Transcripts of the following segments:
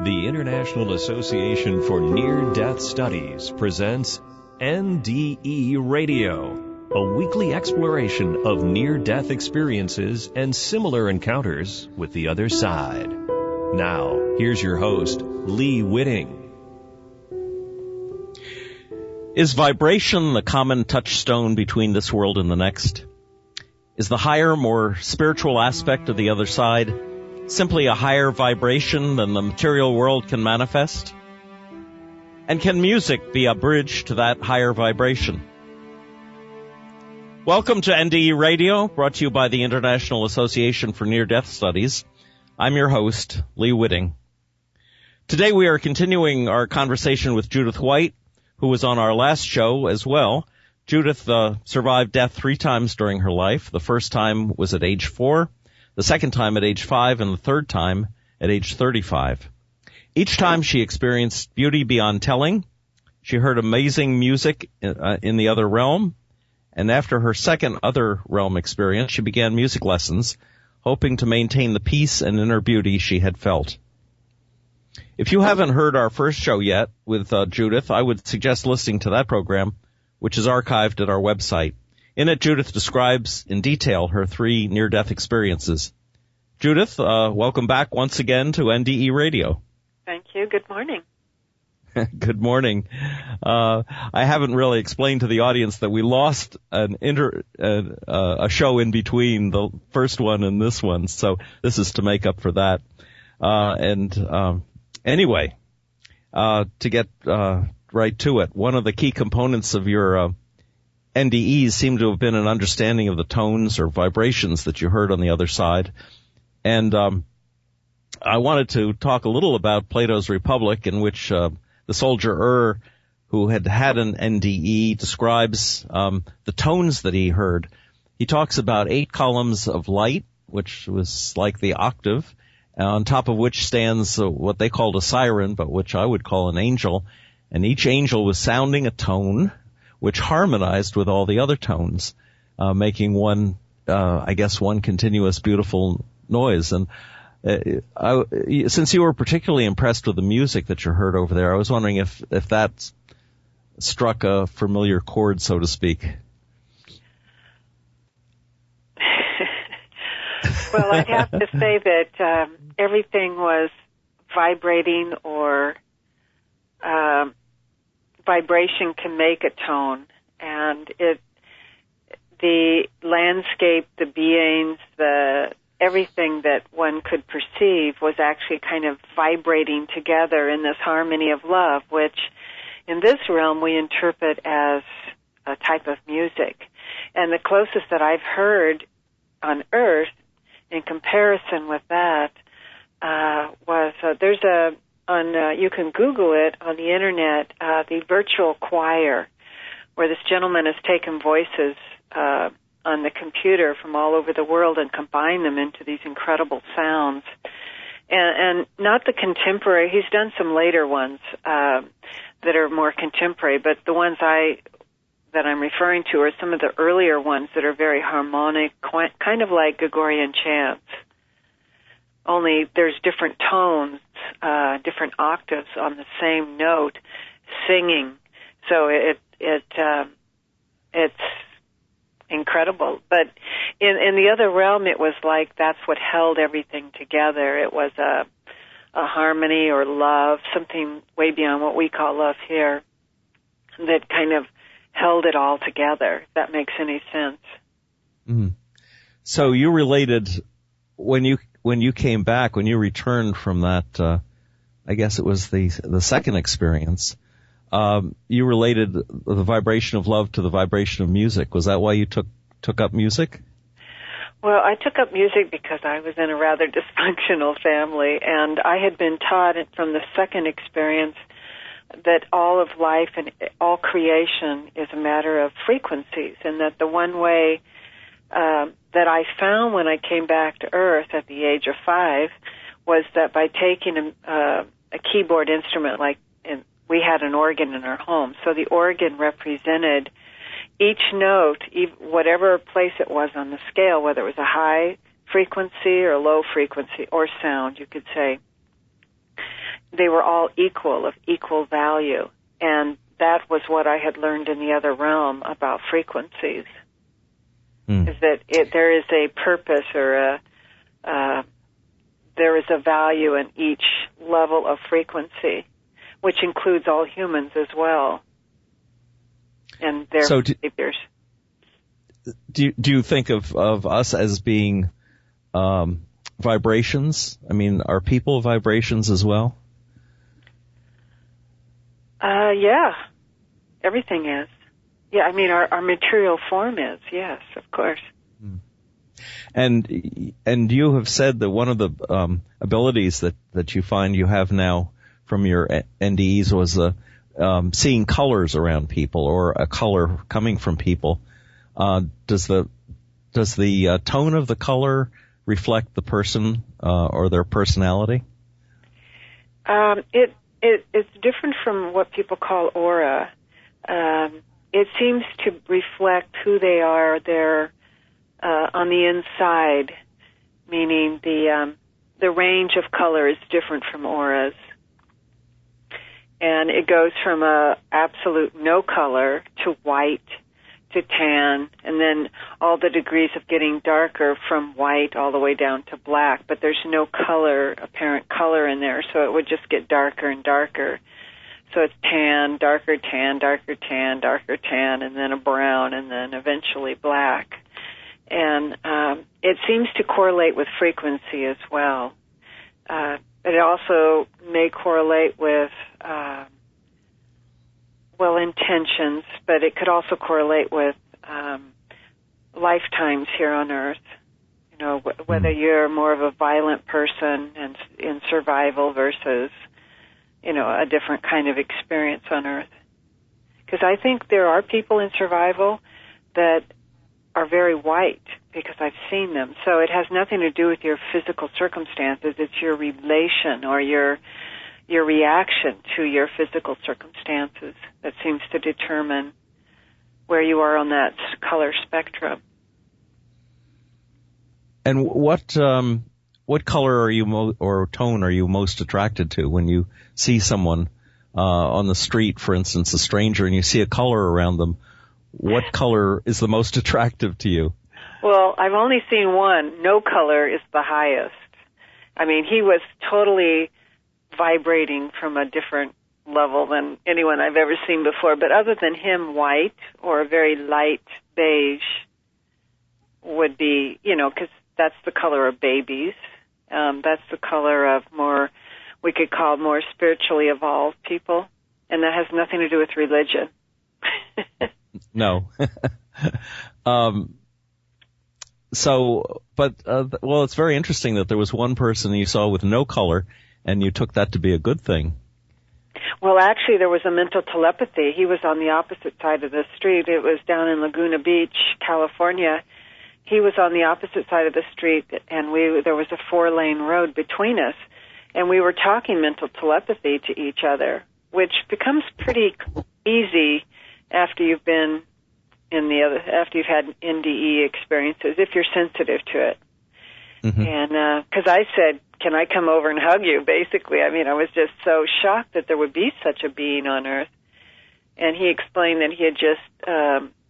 The International Association for Near-Death Studies presents NDE Radio, a weekly exploration of near-death experiences and similar encounters with the other side. Now, here's your host, Lee Whitting. Is vibration the common touchstone between this world and the next? Is the higher, more spiritual aspect of the other side simply a higher vibration than the material world can manifest? And can music be a bridge to that higher vibration? Welcome to NDE Radio, brought to you by the International Association for Near-Death Studies. I'm your host, Lee Whitting. Today we are continuing our conversation with Judith White, who was on our last show as well. Judith survived death 3 times during her life. The first time was at age 4. The second time at age 5, and the third time at age 35. Each time she experienced beauty beyond telling. She heard amazing music in the other realm. And after her second other realm experience, she began music lessons, hoping to maintain the peace and inner beauty she had felt. If you haven't heard our first show yet with Judith, I would suggest listening to that program, which is archived at our website. In it, Judith describes in detail her 3 near-death experiences. Judith, welcome back once again to NDE Radio. Thank you. Good morning. Good morning. I haven't really explained to the audience that we lost a show in between the first one and this one, so this is to make up for that. Anyway, to get right to it, one of the key components of your NDEs seem to have been an understanding of the tones or vibrations that you heard on the other side. And I wanted to talk a little about Plato's Republic, in which the soldier who had an NDE, describes the tones that he heard. He talks about 8 columns of light, which was like the octave, on top of which stands what they called a siren, but which I would call an angel. And each angel was sounding a tone which harmonized with all the other tones, making one continuous beautiful noise. And since you were particularly impressed with the music that you heard over there, I was wondering if that struck a familiar chord, so to speak. Well, I'd have to say that everything was vibrating, or vibration can make a tone, and the landscape, the beings, everything that one could perceive was actually kind of vibrating together in this harmony of love, which in this realm we interpret as a type of music. And the closest that I've heard on Earth in comparison with that was you can Google it on the internet, the virtual choir, where this gentleman has taken voices on the computer from all over the world and combined them into these incredible sounds. And not the contemporary, he's done some later ones that are more contemporary, but the ones that I'm referring to are some of the earlier ones that are very harmonic, kind of like Gregorian chants. Only there's different tones, different octaves on the same note, singing. So it's incredible. But in the other realm, it was like that's what held everything together. It was a harmony or love, something way beyond what we call love here, that kind of held it all together, if that makes any sense. Mm. So you related, when you came back, when you returned from that, I guess it was the second experience, you related the vibration of love to the vibration of music. Was that why you took up music? Well, I took up music because I was in a rather dysfunctional family, and I had been taught from the second experience that all of life and all creation is a matter of frequencies, and that the one way that I found when I came back to Earth at the age of 5 was that by taking a keyboard instrument, we had an organ in our home, so the organ represented each note, whatever place it was on the scale, whether it was a high frequency or low frequency or sound, you could say, they were all equal, of equal value. And that was what I had learned in the other realm about frequencies, is that there is a purpose or there is a value in each level of frequency, which includes all humans as well and their behaviors. Do you think of us as being vibrations? I mean, are people vibrations as well? Yeah. Everything is. Yeah, I mean, our material form is, yes, of course. And you have said that one of the abilities that you find you have now from your NDEs was seeing colors around people, or a color coming from people. Does the tone of the color reflect the person or their personality? It's different from what people call aura. It seems to reflect who they are. They're on the inside, meaning the range of color is different from auras. And it goes from a absolute no color to white to tan, and then all the degrees of getting darker from white all the way down to black, but there's no apparent color in there, so it would just get darker and darker. So it's tan, darker tan, darker tan, darker tan, and then a brown, and then eventually black. And it seems to correlate with frequency as well. It also may correlate with, intentions, but it could also correlate with lifetimes here on Earth. You know, whether you're more of a violent person and in survival versus, a different kind of experience on Earth. Because I think there are people in survival that are very white, because I've seen them. So it has nothing to do with your physical circumstances. It's your relation or your reaction to your physical circumstances that seems to determine where you are on that color spectrum. And what color are you or tone are you most attracted to when you see someone on the street, for instance, a stranger, and you see a color around them? What color is the most attractive to you? Well, I've only seen one. No color is the highest. I mean, he was totally vibrating from a different level than anyone I've ever seen before. But other than him, white or a very light beige would be, because that's the color of babies. That's the color of we could call more spiritually evolved people. And that has nothing to do with religion. No. It's very interesting that there was one person you saw with no color, and you took that to be a good thing. Well, actually, there was a mental telepathy. He was on the opposite side of the street. It was down in Laguna Beach, California. He was on the opposite side of the street, and there was a 4-lane road between us, and we were talking mental telepathy to each other, which becomes pretty easy after you've been after you've had NDE experiences, if you're sensitive to it. Mm-hmm. And because I said, "Can I come over and hug you?" Basically, I mean, I was just so shocked that there would be such a being on Earth. And he explained that he had just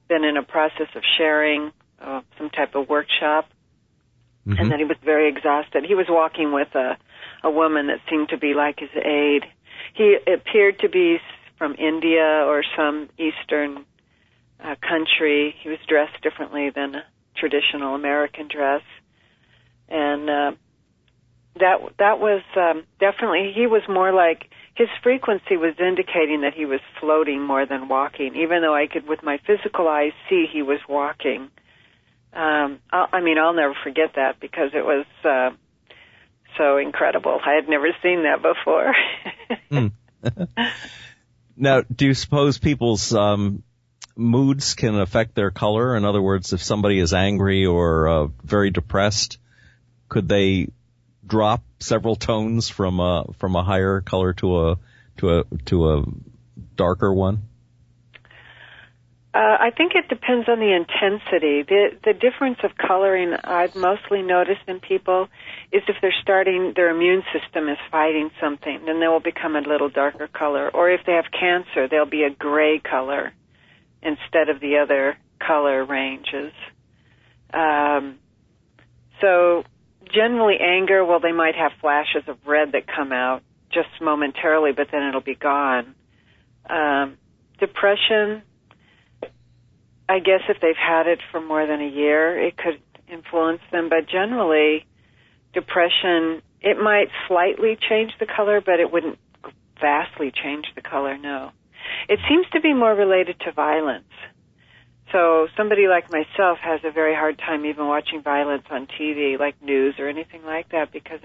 been in a process of sharing some type of workshop, mm-hmm. and that he was very exhausted. He was walking with a woman that seemed to be like his aide. He appeared to be from India or some Eastern country. He was dressed differently than a traditional American dress. And that was definitely, he was more like, his frequency was indicating that he was floating more than walking, even though I could, with my physical eyes, see he was walking. I'll never forget that, because it was so incredible. I had never seen that before. Now, do you suppose people's moods can affect their color? In other words, if somebody is angry or very depressed, could they drop several tones from a higher color to a darker one? I think it depends on the intensity. The difference of coloring I've mostly noticed in people is if their immune system is fighting something, then they will become a little darker color. Or if they have cancer, they'll be a gray color instead of the other color ranges. So generally anger, well, they might have flashes of red that come out just momentarily, but then it'll be gone. Depression, I guess if they've had it for more than a year, it could influence them. But generally, depression, it might slightly change the color, but it wouldn't vastly change the color, no. It seems to be more related to violence. So somebody like myself has a very hard time even watching violence on TV, like news or anything like that, because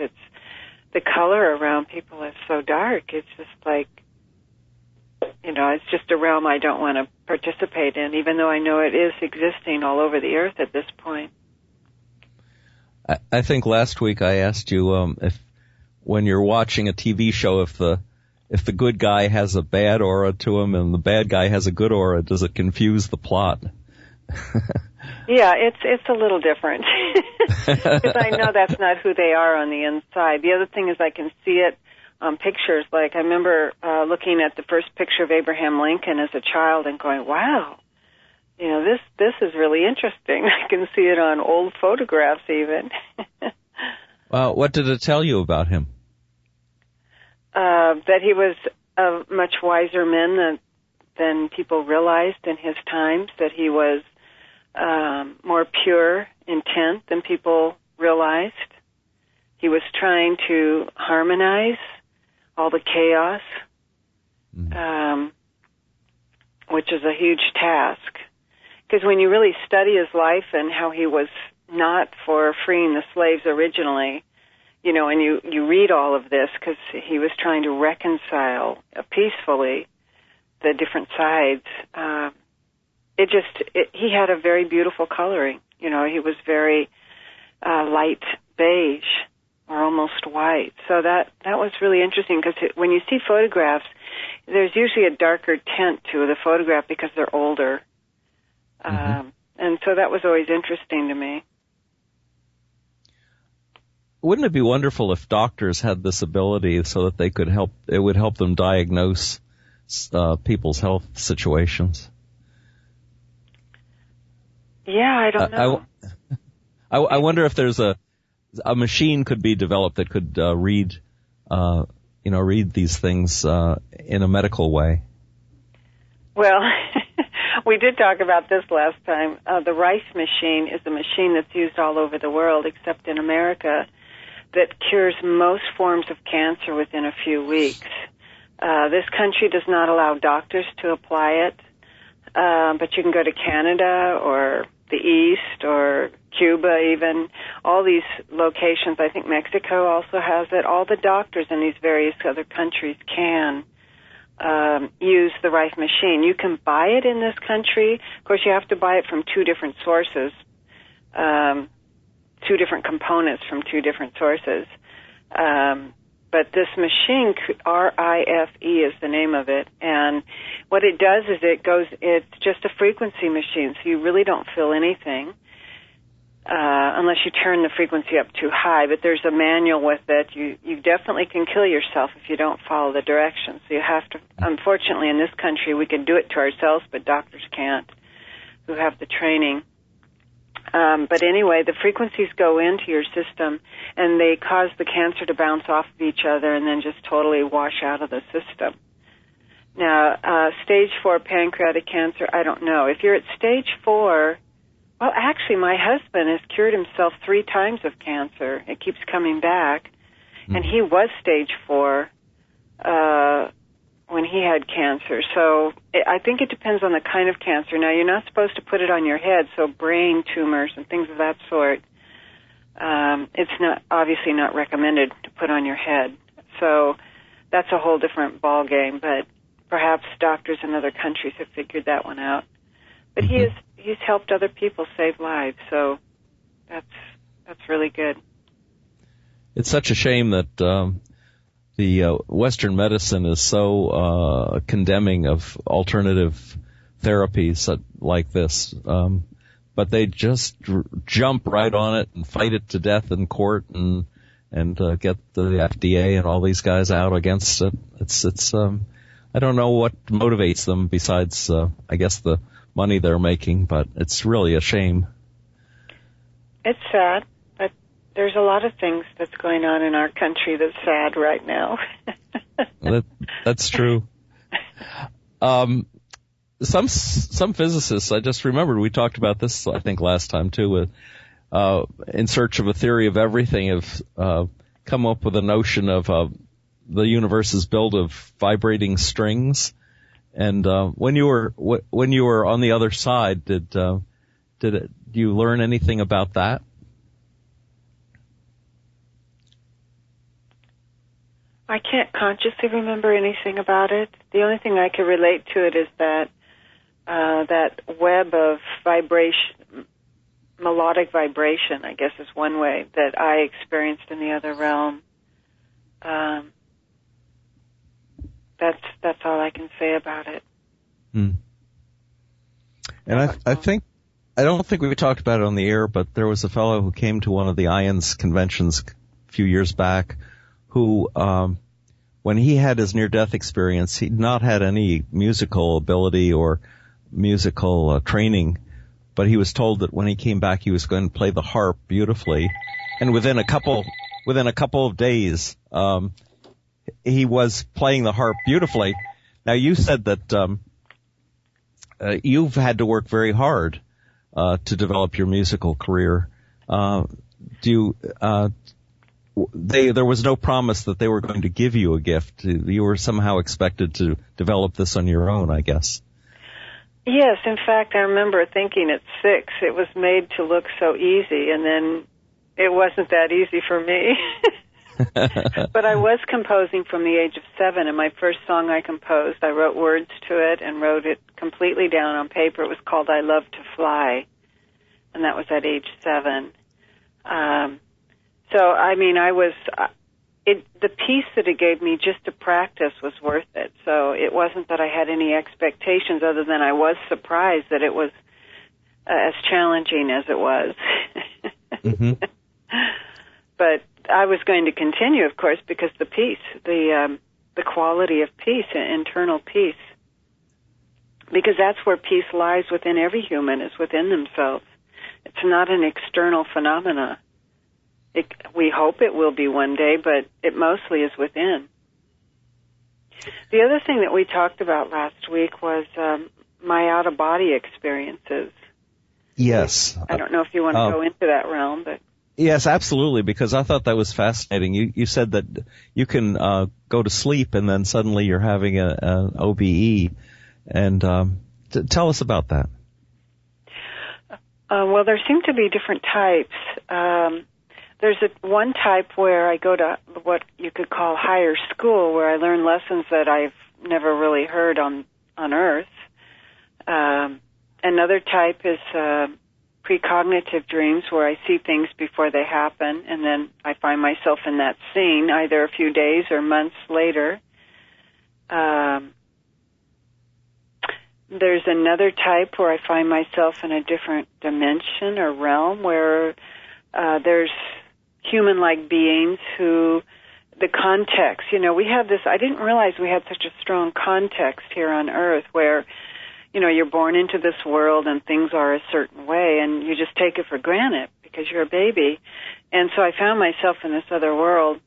the color around people is so dark. It's just like, it's just a realm I don't want to participate in, even though I know it is existing all over the earth at this point. I think last week I asked you if when you're watching a TV show, if the good guy has a bad aura to him and the bad guy has a good aura, does it confuse the plot? Yeah, it's a little different because I know that's not who they are on the inside. The other thing is I can see it on pictures. Like I remember looking at the first picture of Abraham Lincoln as a child and going, "Wow, this is really interesting." I can see it on old photographs even. Well, what did it tell you about him? That he was a much wiser man than people realized in his times, that he was more pure intent than people realized. He was trying to harmonize all the chaos, which is a huge task. Because when you really study his life and how he was not for freeing the slaves originally, and you read all of this, because he was trying to reconcile peacefully the different sides. He had a very beautiful coloring. He was very light beige or almost white. So that was really interesting, because when you see photographs, there's usually a darker tint to the photograph because they're older. And so that was always interesting to me. Wouldn't it be wonderful if doctors had this ability so that it would help them diagnose people's health situations? Yeah, I don't know. I wonder if there's a machine could be developed that could read these things in a medical way. Well, we did talk about this last time. The Rice machine is a machine that's used all over the world, except in America, that cures most forms of cancer within a few weeks. This country does not allow doctors to apply it, but you can go to Canada or the East or Cuba even. All these locations, I think Mexico also has it. All the doctors in these various other countries can use the Rife machine. You can buy it in this country. Of course, you have to buy it from two different sources, two different components from two different sources. But this machine, RIFE is the name of it, and what it does is it's just a frequency machine, so you really don't feel anything unless you turn the frequency up too high, but there's a manual with it. You definitely can kill yourself if you don't follow the directions. So you have to, unfortunately in this country, we can do it to ourselves, but doctors can't who have the training. But anyway, the frequencies go into your system, and they cause the cancer to bounce off of each other and then just totally wash out of the system. Now, stage 4 pancreatic cancer, I don't know. If you're at stage 4, well, actually, my husband has cured himself 3 times of cancer. It keeps coming back. And he was stage 4 when he had cancer. So I think it depends on the kind of cancer. Now, you're not supposed to put it on your head, so brain tumors and things of that sort, it's not obviously not recommended to put on your head. So that's a whole different ball game, but perhaps doctors in other countries have figured that one out. But he's helped other people save lives, so that's really good. It's such a shame that the Western medicine is so condemning of alternative therapies like this. But they just jump right on it and fight it to death in court and get the FDA and all these guys out against it. It's I don't know what motivates them besides, I guess, the money they're making, but it's really a shame. It's sad, but there's a lot of things that's going on in our country that's sad right now. That's true. Some physicists, I just remembered, we talked about this, I think, last time too, in search of a theory of everything, have come up with a notion of the universe is built of vibrating strings. And when you were on the other side, did you learn anything about that? I can't consciously remember anything about it. The only thing I can relate to it is that web of vibration, melodic vibration, I guess is one way that I experienced in the other realm. That's all I can say about it. And I don't think we talked about it on the air, but there was a fellow who came to one of the IONS conventions a few years back who, when he had his near-death experience, he'd not had any musical ability or musical training, but he was told that when he came back he was going to play the harp beautifully, and within a couple of days he was playing the harp beautifully. Now, you said that you've had to work very hard to develop your musical career. There was no promise that they were going to give you a gift. You were somehow expected to develop this on your own, I guess. Yes, in fact, I remember thinking at 6 it was made to look so easy, and then it wasn't that easy for me. But I was composing from the age of 7, and my first song I composed, I wrote words to it and wrote it completely down on paper. It was called I Love to Fly, and that was at age 7. So, I mean, the piece that it gave me just to practice was worth it. So it wasn't that I had any expectations other than I was surprised that it was as challenging as it was. Mm-hmm. But I was going to continue, of course, because the peace, the quality of peace, internal peace, because that's where peace lies within every human, is within themselves. It's not an external phenomena. We hope it will be one day, but it mostly is within. The other thing that we talked about last week was my out-of-body experiences. Yes. I don't know if you want to go into that realm, but... Yes, absolutely, because I thought that was fascinating. You said that you can go to sleep and then suddenly you're having an OBE. And tell us about that. Well, there seem to be different types. There's one type where I go to what you could call higher school, where I learn lessons that I've never really heard on Earth. Another type is precognitive dreams, where I see things before they happen, and then I find myself in that scene either a few days or months later. There's another type where I find myself in a different dimension or realm where there's human-like beings who, the context, we have this, I didn't realize we had such a strong context here on Earth where, you're born into this world and things are a certain way and you just take it for granted because you're a baby. And so I found myself in this other world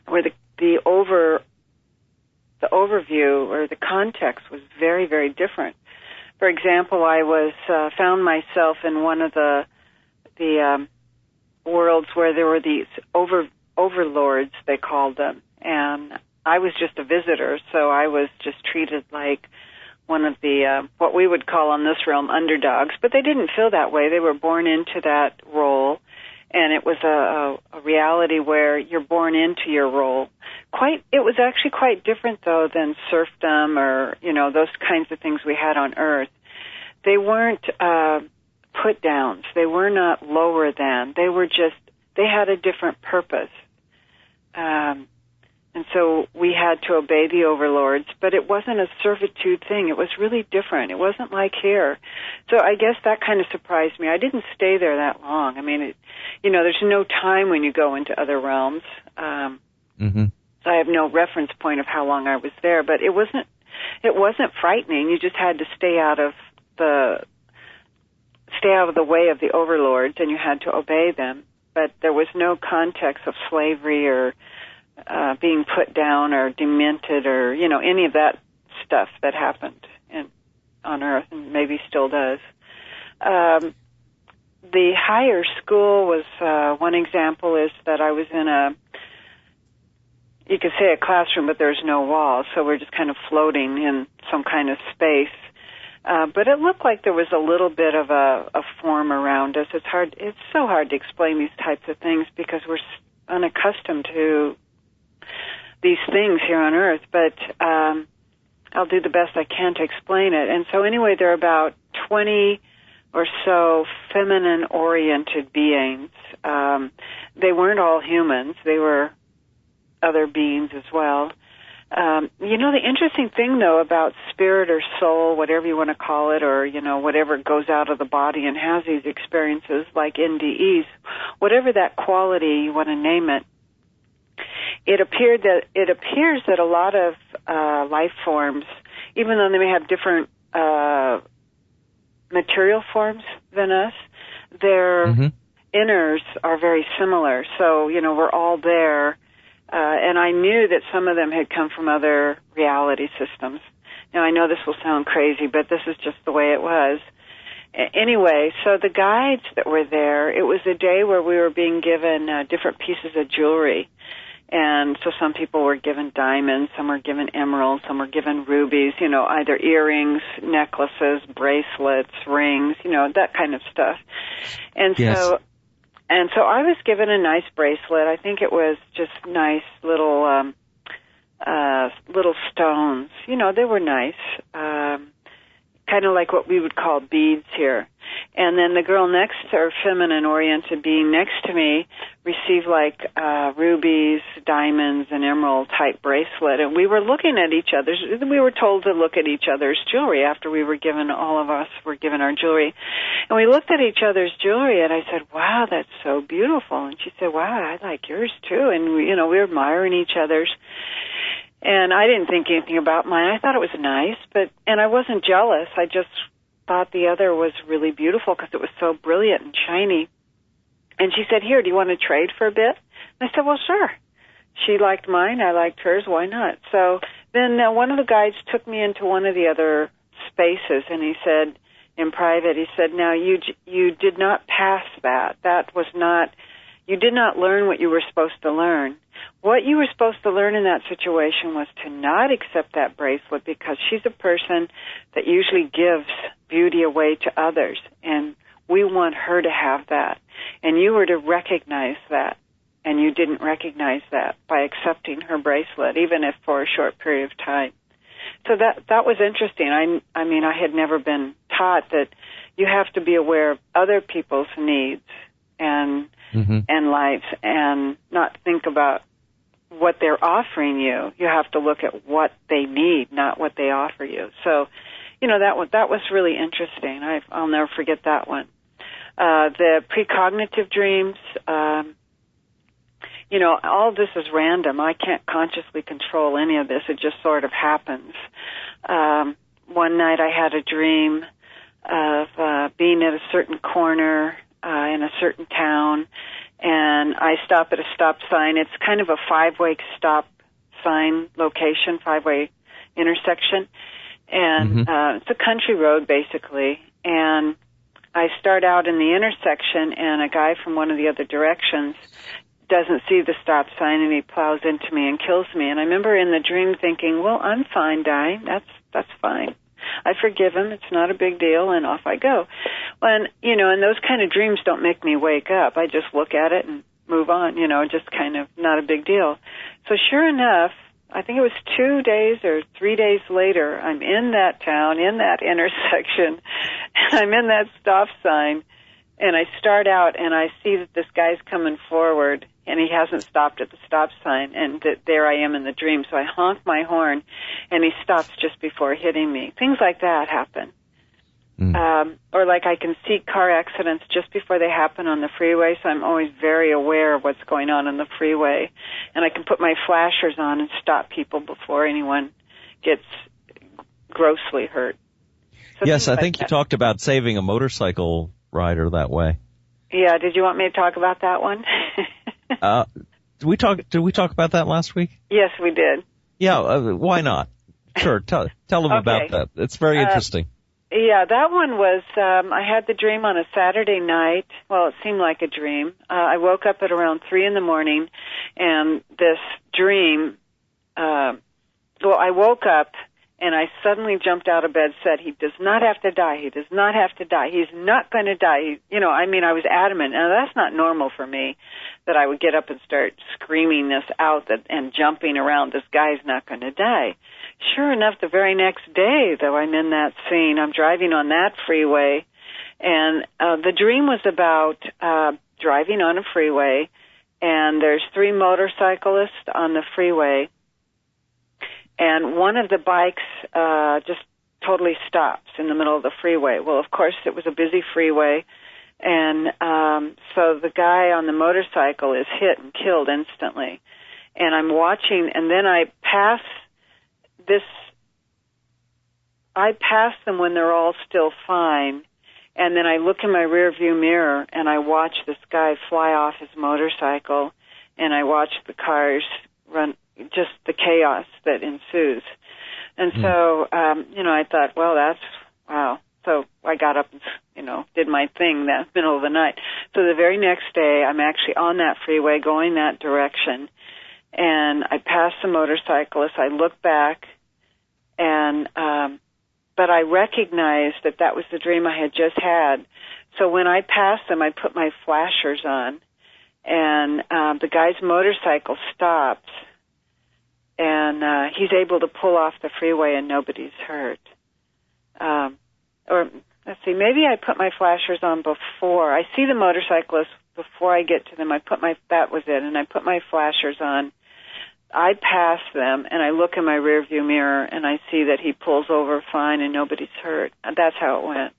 where the overview or the context was very, very different. For example, I found myself in one of the worlds where there were these overlords, they called them, and I was just a visitor, so I was just treated like one of the what we would call on this realm underdogs, but they didn't feel that way. They were born into that role, and it was a reality where you're born into your role. It was actually quite different, though, than serfdom or, those kinds of things we had on Earth. They weren't put downs. They were not lower than. They had a different purpose. And so we had to obey the overlords, but it wasn't a servitude thing. It was really different. It wasn't like here. So I guess that kind of surprised me. I didn't stay there that long. I mean, there's no time when you go into other realms. So I have no reference point of how long I was there, but it wasn't frightening. You just had to stay out of the way of the overlords, and you had to obey them. But there was no context of slavery or being put down or demented or, any of that stuff that happened on Earth and maybe still does. The higher school was, one example is that I was in you could say a classroom, but there's no walls, so we're just kind of floating in some kind of space. But it looked like there was a little bit of a form around us. It's so hard to explain these types of things because we're unaccustomed to these things here on Earth, but I'll do the best I can to explain it. And so anyway, there are about 20 or so feminine-oriented beings. They weren't all humans. They were other beings as well. The interesting thing, though, about spirit or soul, whatever you want to call it, or, whatever goes out of the body and has these experiences like NDEs, whatever that quality you want to name it, it appears that a lot of life forms, even though they may have different material forms than us, their inners are very similar. So, we're all there. And I knew that some of them had come from other reality systems. Now, I know this will sound crazy, but this is just the way it was. Anyway, so the guides that were there, it was a day where we were being given different pieces of jewelry. And so some people were given diamonds, some were given emeralds, some were given rubies, either earrings, necklaces, bracelets, rings, that kind of stuff. And yes. So I was given a nice bracelet. I think it was just nice little stones. They were nice, kind of like what we would call beads here. And then the girl next to her, feminine-oriented being next to me, received rubies, diamonds, and emerald-type bracelet. And we were looking at each other's. We were told to look at each other's jewelry after we were given. All of us were given our jewelry, and we looked at each other's jewelry. And I said, "Wow, that's so beautiful." And she said, "Wow, I like yours too." And we were admiring each other's. And I didn't think anything about mine. I thought it was nice, and I wasn't jealous. I just thought the other was really beautiful because it was so brilliant and shiny. And she said, "Here, do you want to trade for a bit?" And I said, "Well, sure." She liked mine, I liked hers, why not? So then one of the guides took me into one of the other spaces, and he said, in private, he said, "Now, you did not pass that. You did not learn what you were supposed to learn. What you were supposed to learn in that situation was to not accept that bracelet because she's a person that usually gives beauty away to others, and we want her to have that. And you were to recognize that, and you didn't recognize that by accepting her bracelet, even if for a short period of time." So that was interesting. I mean, I had never been taught that you have to be aware of other people's needs and lives and not think about what they're offering you. You have to look at what they need, not what they offer you. So, that was really interesting. I'll never forget that one. The precognitive dreams, all this is random. I can't consciously control any of this. It just sort of happens. One night I had a dream of being at a certain corner in a certain town, and I stop at a stop sign. It's kind of a 5-way stop sign location, 5-way intersection, and it's a country road basically. And I start out in the intersection, and a guy from one of the other directions doesn't see the stop sign, and he plows into me and kills me. And I remember in the dream thinking, "Well, I'm fine dying. That's fine. I forgive him. It's not a big deal," and off I go. And those kind of dreams don't make me wake up. I just look at it and move on, just kind of not a big deal. So sure enough, I think it was 2 days or 3 days later, I'm in that town, in that intersection, and I'm in that stop sign, and I start out and I see that this guy's coming forward, and he hasn't stopped at the stop sign, and there I am in the dream. So I honk my horn, and he stops just before hitting me. Things like that happen. Or like I can see car accidents just before they happen on the freeway, so I'm always very aware of what's going on the freeway. And I can put my flashers on and stop people before anyone gets grossly hurt. So yes, I think you talked about saving a motorcycle rider that way. Yeah, did you want me to talk about that one? Did we talk about that last week? Yes, we did. Yeah, why not? Sure, tell them about that. It's very interesting. Yeah, that one was, I had the dream on a Saturday night. Well, it seemed like a dream. I woke up at around 3 a.m, and this dream, I woke up, and I suddenly jumped out of bed, said, he does not have to die. He does not have to die. He's not going to die. I was adamant. Now, that's not normal for me, that I would get up and start screaming this out and jumping around. This guy's not going to die. Sure enough, the very next day, though, I'm in that scene. I'm driving on that freeway, and the dream was about driving on a freeway, and there's 3 motorcyclists on the freeway, and one of the bikes just totally stops in the middle of the freeway. Well, of course, it was a busy freeway, and so the guy on the motorcycle is hit and killed instantly. And I'm watching, and then I pass them when they're all still fine, and then I look in my rear view mirror and I watch this guy fly off his motorcycle, and I watch the cars run, just the chaos that ensues. And so, I thought, well, wow. So I got up and, did my thing that middle of the night. So the very next day, I'm actually on that freeway going that direction, and I pass the motorcyclist. I look back, and but I recognized that was the dream I had just had. So when I passed them, I put my flashers on, and the guy's motorcycle stops, and he's able to pull off the freeway, and nobody's hurt. Or let's see, maybe I put my flashers on before. I see the motorcyclist before I get to them. That was it, and I put my flashers on. I pass them, and I look in my rearview mirror, and I see that he pulls over fine, and nobody's hurt. That's how it went.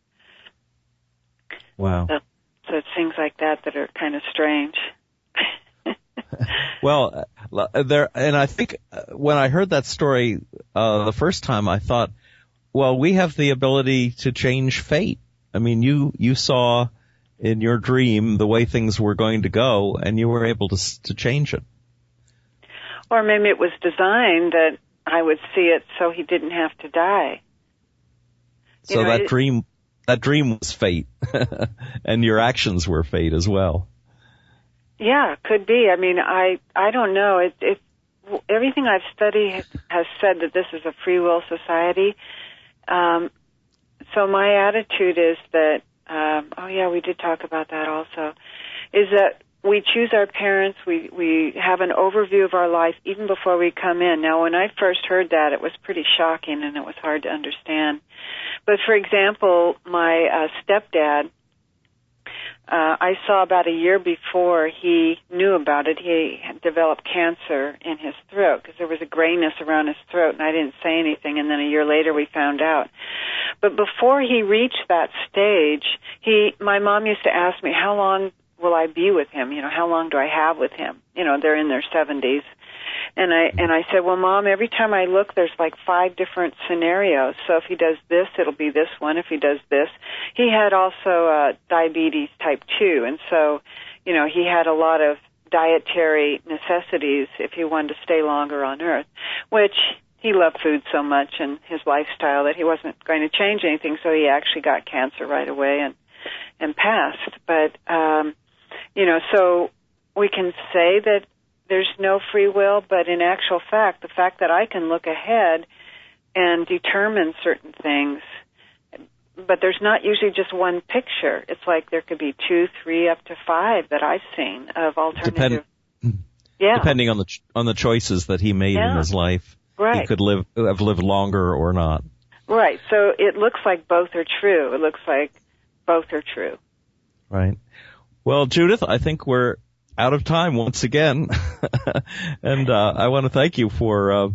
Wow. So it's things like that are kind of strange. Well, and I think when I heard that story the first time, I thought, well, we have the ability to change fate. I mean, you saw in your dream the way things were going to go, and you were able to change it. Or maybe it was designed that I would see it so he didn't have to die. So that dream was fate, and your actions were fate as well. Yeah, could be. I mean, I don't know. Everything I've studied has said that this is a free will society. So my attitude is that, we did talk about that also, is that we choose our parents, we have an overview of our life even before we come in. Now, when I first heard that, it was pretty shocking and it was hard to understand. But for example, my stepdad, I saw about a year before he knew about it, he had developed cancer in his throat because there was a grayness around his throat, and I didn't say anything, and then a year later we found out. But before he reached that stage, my mom used to ask me, how long will I be with him? How long do I have with him? They're in their 70s. And I said, well, Mom, every time I look, there's like 5 different scenarios. So if he does this, it'll be this one. If he does this, he had also diabetes type 2, and so he had a lot of dietary necessities if he wanted to stay longer on Earth, which he loved food so much and his lifestyle that he wasn't going to change anything. So he actually got cancer right away and passed. But so we can say that there's no free will, but in actual fact, the fact that I can look ahead and determine certain things, but there's not usually just one picture. It's like there could be 2, 3, up to 5 that I've seen of alternative. Depending on the choices that he made in his life, right. He could have lived longer or not. Right. So it looks like both are true. It looks like both are true. Right. Well, Judith, I think we're out of time once again. And I want to thank you for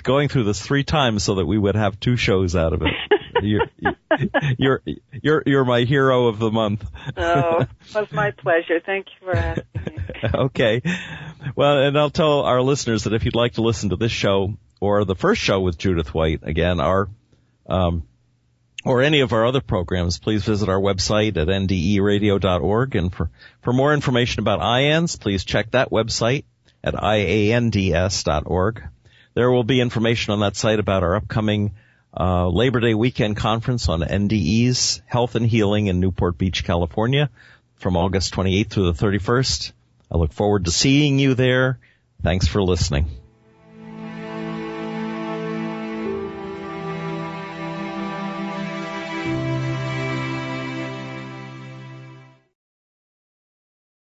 going through this 3 times so that we would have 2 shows out of it. You're my hero of the month. Oh, it was my pleasure. Thank you for asking me. Okay. Well, and I'll tell our listeners that if you'd like to listen to this show or the first show with Judith White, again, or any of our other programs, please visit our website at nderadio.org. And for more information about IANDS, please check that website at iands.org. There will be information on that site about our upcoming Labor Day weekend conference on NDE's Health and Healing in Newport Beach, California, from August 28th through the 31st. I look forward to seeing you there. Thanks for listening.